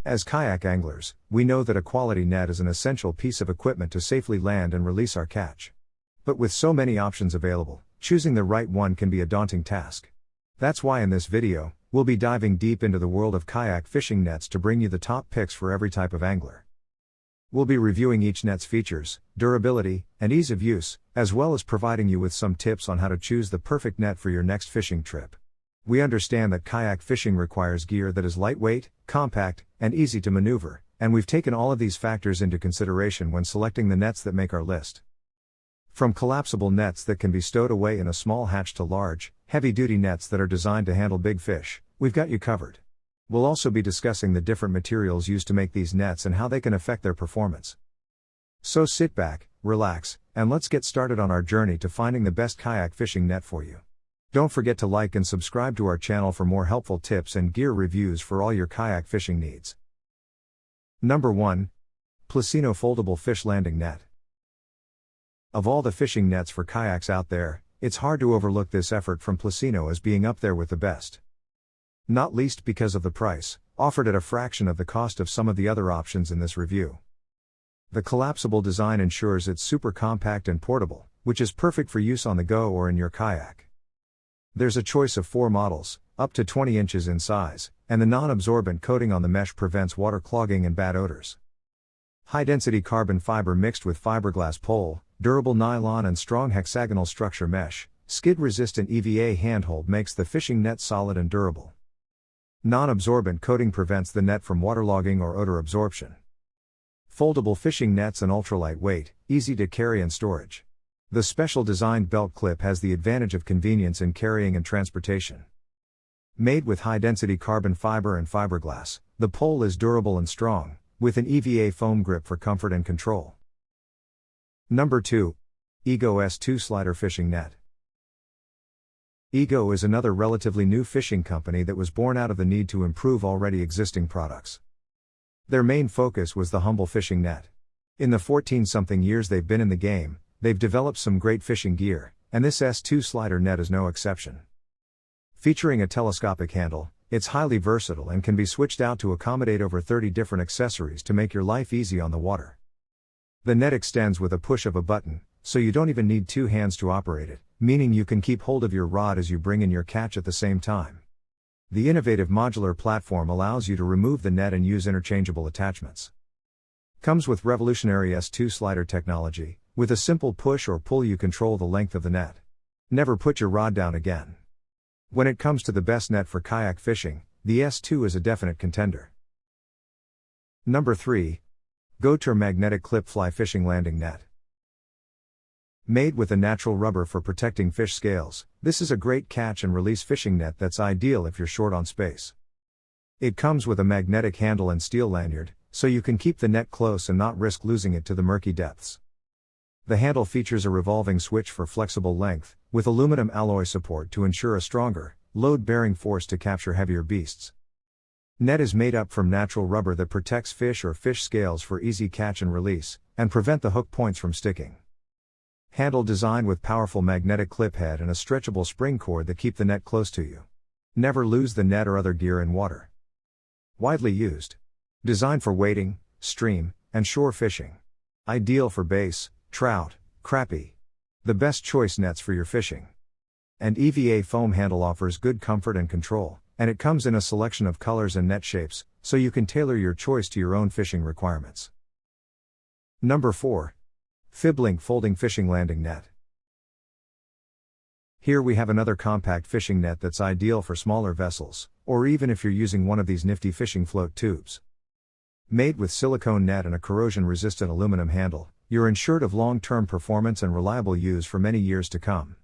As kayak anglers, we know that a quality net is an essential piece of equipment to safely land and release our catch. But with so many options available, choosing the right one can be a daunting task. That's why in this video, we'll be diving deep into the world of kayak fishing nets to bring you the top picks for every type of angler. We'll be reviewing each net's features, durability, and ease of use, as well as providing you with some tips on how to choose the perfect net for your next fishing trip. We understand that kayak fishing requires gear that is lightweight, compact, and easy to maneuver, and we've taken all of these factors into consideration when selecting the nets that make our list. From collapsible nets that can be stowed away in a small hatch to large, heavy-duty nets that are designed to handle big fish, we've got you covered. We'll also be discussing the different materials used to make these nets and how they can affect their performance. So sit back, relax, and let's get started on our journey to finding the best kayak fishing net for you. Don't forget to like and subscribe to our channel for more helpful tips and gear reviews for all your kayak fishing needs. Number 1. Placino Foldable Fish Landing Net. Of all the fishing nets for kayaks out there, it's hard to overlook this effort from Placino as being up there with the best. Not least because of the price, offered at a fraction of the cost of some of the other options in this review. The collapsible design ensures it's super compact and portable, which is perfect for use on the go or in your kayak. There's a choice of 4 models, up to 20 inches in size, and the non-absorbent coating on the mesh prevents water clogging and bad odors. High-density carbon fiber mixed with fiberglass pole, durable nylon and strong hexagonal structure mesh, skid-resistant EVA handhold makes the fishing net solid and durable. Non-absorbent coating prevents the net from waterlogging or odor absorption. Foldable fishing nets and ultra-lightweight, easy to carry and storage. The special designed belt clip has the advantage of convenience in carrying and transportation. Made with high-density carbon fiber and fiberglass, the pole is durable and strong, with an EVA foam grip for comfort and control. Number 2. Ego S2 Slider Fishing Net. Ego is another relatively new fishing company that was born out of the need to improve already existing products. Their main focus was the humble fishing net. In the 14-something years they've been in the game, they've developed some great fishing gear, and this S2 slider net is no exception. Featuring a telescopic handle, it's highly versatile and can be switched out to accommodate over 30 different accessories to make your life easy on the water. The net extends with a push of a button, so you don't even need 2 hands to operate it, meaning you can keep hold of your rod as you bring in your catch at the same time. The innovative modular platform allows you to remove the net and use interchangeable attachments. Comes with revolutionary S2 slider technology. With a simple push or pull you control the length of the net. Never put your rod down again. When it comes to the best net for kayak fishing, the S2 is a definite contender. Number 3. Gotur Magnetic Clip Fly Fishing Landing Net. Made with a natural rubber for protecting fish scales, this is a great catch and release fishing net that's ideal if you're short on space. It comes with a magnetic handle and steel lanyard, so you can keep the net close and not risk losing it to the murky depths. The handle features a revolving switch for flexible length, with aluminum alloy support to ensure a stronger, load-bearing force to capture heavier beasts. Net is made up from natural rubber that protects fish or fish scales for easy catch and release, and prevent the hook points from sticking. Handle designed with powerful magnetic clip head and a stretchable spring cord that keep the net close to you. Never lose the net or other gear in water. Widely used. Designed for wading, stream, and shore fishing. Ideal for bass, trout, crappie. The best choice nets for your fishing. And EVA foam handle offers good comfort and control, and it comes in a selection of colors and net shapes, so you can tailor your choice to your own fishing requirements. Number 4. FibLink Folding Fishing Landing Net. Here we have another compact fishing net that's ideal for smaller vessels, or even if you're using one of these nifty fishing float tubes. Made with silicone net and a corrosion-resistant aluminum handle, you're ensured of long-term performance and reliable use for many years to come.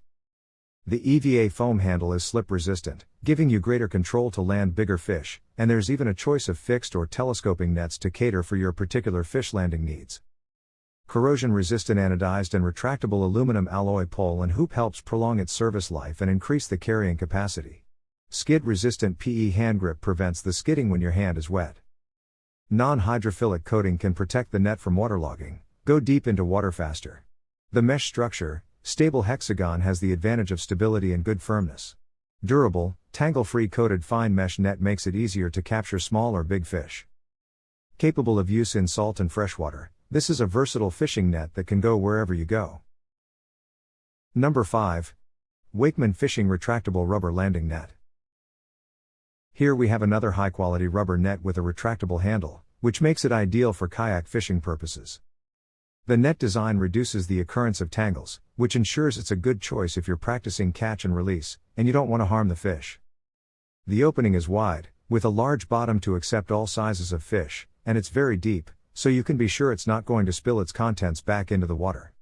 The EVA foam handle is slip-resistant, giving you greater control to land bigger fish, and there's even a choice of fixed or telescoping nets to cater for your particular fish landing needs. Corrosion-resistant anodized and retractable aluminum alloy pole and hoop helps prolong its service life and increase the carrying capacity. Skid-resistant PE hand grip prevents the skidding when your hand is wet. Non-hydrophilic coating can protect the net from waterlogging. Go deep into water faster. The mesh structure, stable hexagon, has the advantage of stability and good firmness. Durable, tangle-free coated fine mesh net makes it easier to capture small or big fish. Capable of use in salt and freshwater, this is a versatile fishing net that can go wherever you go. Number 5. Wakeman Fishing Retractable Rubber Landing Net. Here we have another high-quality rubber net with a retractable handle, which makes it ideal for kayak fishing purposes. The net design reduces the occurrence of tangles, which ensures it's a good choice if you're practicing catch and release, and you don't want to harm the fish. The opening is wide, with a large bottom to accept all sizes of fish, and it's very deep, so you can be sure it's not going to spill its contents back into the water.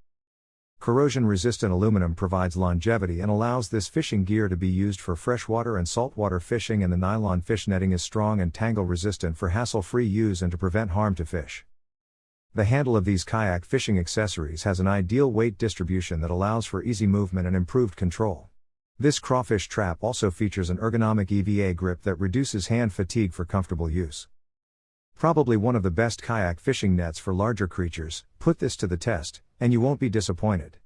Corrosion-resistant aluminum provides longevity and allows this fishing gear to be used for freshwater and saltwater fishing, and the nylon fish netting is strong and tangle-resistant for hassle-free use and to prevent harm to fish. The handle of these kayak fishing accessories has an ideal weight distribution that allows for easy movement and improved control. This crawfish trap also features an ergonomic EVA grip that reduces hand fatigue for comfortable use. Probably one of the best kayak fishing nets for larger creatures. Put this to the test, and you won't be disappointed.